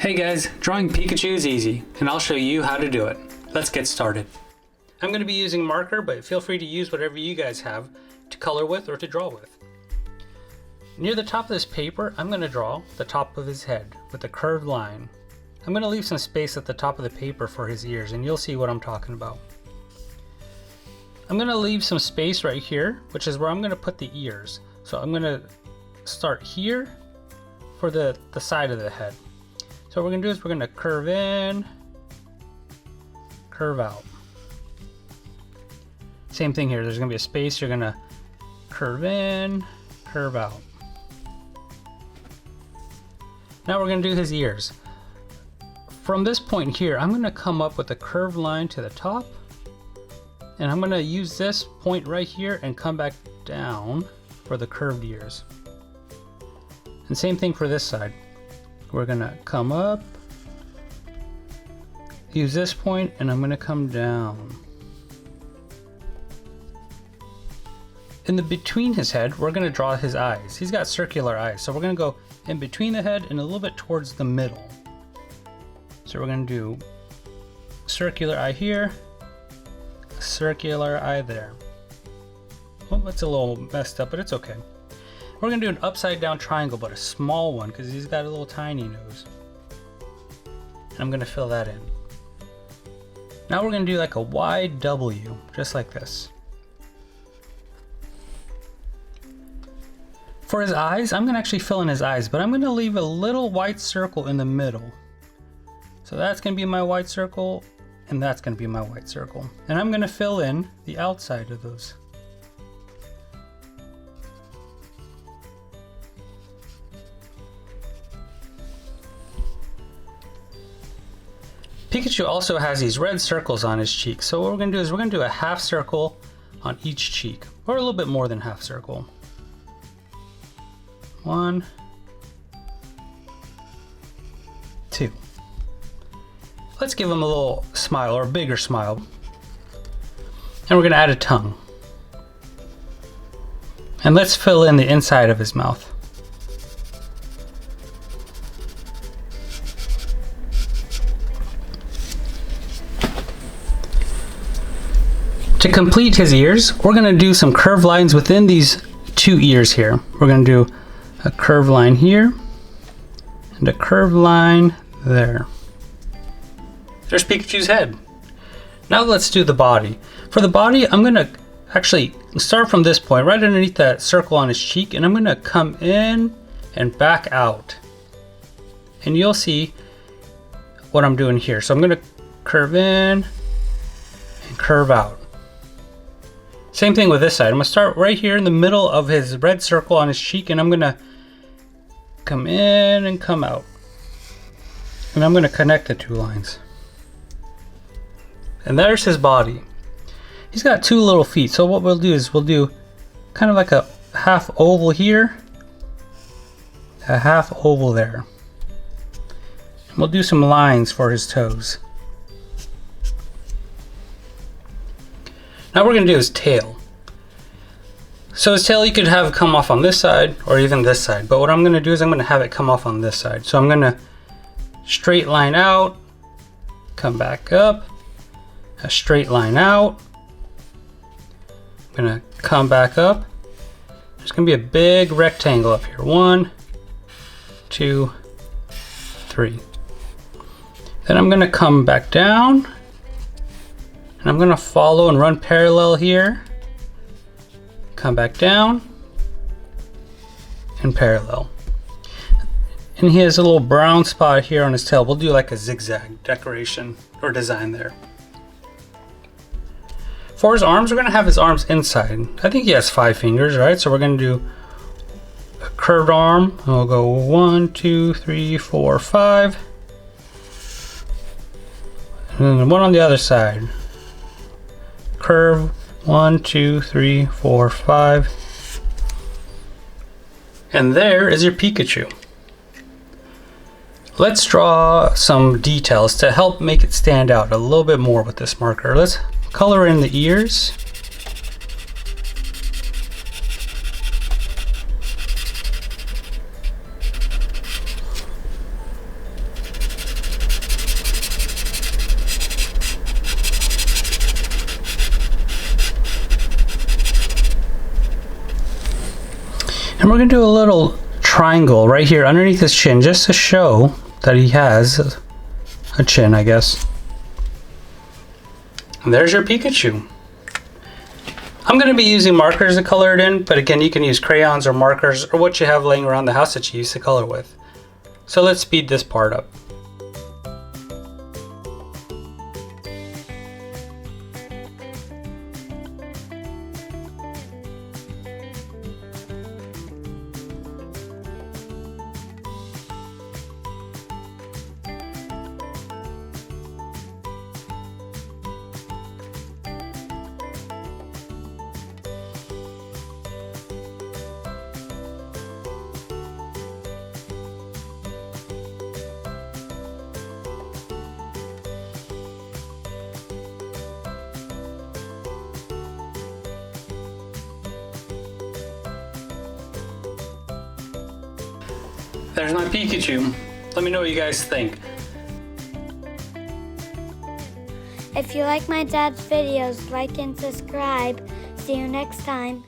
Hey guys, drawing Pikachu is easy, and I'll show you how to do it. Let's get started. I'm going to be using marker, but feel free to use whatever you guys have to color with or to draw with. Near the top of this paper, I'm going to draw the top of his head with a curved line. I'm going to leave some space at the top of the paper for his ears, and you'll see what I'm talking about. I'm going to leave some space right here, which is where I'm going to put the ears. So I'm going to start here for the side of the head. So what we're going to do is we're going to curve in, curve out. Same thing here, there's going to be a space, you're going to curve in, curve out. Now we're going to do his ears. From this point here, I'm going to come up with a curved line to the top, and I'm going to use this point right here and come back down for the curved ears. And same thing for this side. We're going to come up, use this point, and I'm going to come down. In the between his head, we're going to draw his eyes. He's got circular eyes, so we're going to go in between the head and a little bit towards the middle. So we're going to do circular eye here, circular eye there. Well, that's a little messed up, but it's okay. We're going to do an upside down triangle, but a small one because he's got a little tiny nose. And I'm going to fill that in. Now we're going to do like a wide W, just like this. For his eyes, I'm going to actually fill in his eyes, but I'm going to leave a little white circle in the middle. So that's going to be my white circle, and that's going to be my white circle. And I'm going to fill in the outside of those. Pikachu also has these red circles on his cheeks, so what we're going to do is we're going to do a half circle on each cheek, or a little bit more than half circle. 1, 2. Let's give him a little smile, or a bigger smile. And we're going to add a tongue. And let's fill in the inside of his mouth. To complete his ears, we're going to do some curved lines within these two ears here. We're going to do a curved line here and a curved line there. There's Pikachu's head. Now let's do the body. For the body, I'm going to actually start from this point right underneath that circle on his cheek, and I'm going to come in and back out. And you'll see what I'm doing here. So I'm going to curve in and curve out. Same thing with this side. I'm going to start right here in the middle of his red circle on his cheek, and I'm going to come in and come out. And I'm going to connect the two lines. And there's his body. He's got two little feet, so what we'll do is we'll do kind of like a half oval here, a half oval there. And we'll do some lines for his toes. Now what we're going to do is tail. So his tail you could have come off on this side or even this side, but what I'm going to do is I'm going to have it come off on this side. So I'm going to straight line out, come back up, a straight line out, I'm going to come back up. There's going to be a big rectangle up here. 1, 2, 3. Then I'm going to come back down. And I'm going to follow and run parallel here, come back down, and parallel. And he has a little brown spot here on his tail. We'll do like a zigzag decoration or design there. For his arms, we're going to have his arms inside. I think he has 5 fingers, right? So we're going to do a curved arm. And we'll go 1, 2, 3, 4, 5. And then one on the other side. Curve 1, 2, 3, 4, 5. And there is your Pikachu. Let's draw some details to help make it stand out a little bit more with this marker. Let's color in the ears. And we're going to do a little triangle right here underneath his chin, just to show that he has a chin, I guess. And there's your Pikachu. I'm going to be using markers to color it in, but again, you can use crayons or markers or what you have laying around the house that you use to color with. So let's speed this part up. There's my Pikachu. Let me know what you guys think. If you like my dad's videos, like and subscribe. See you next time.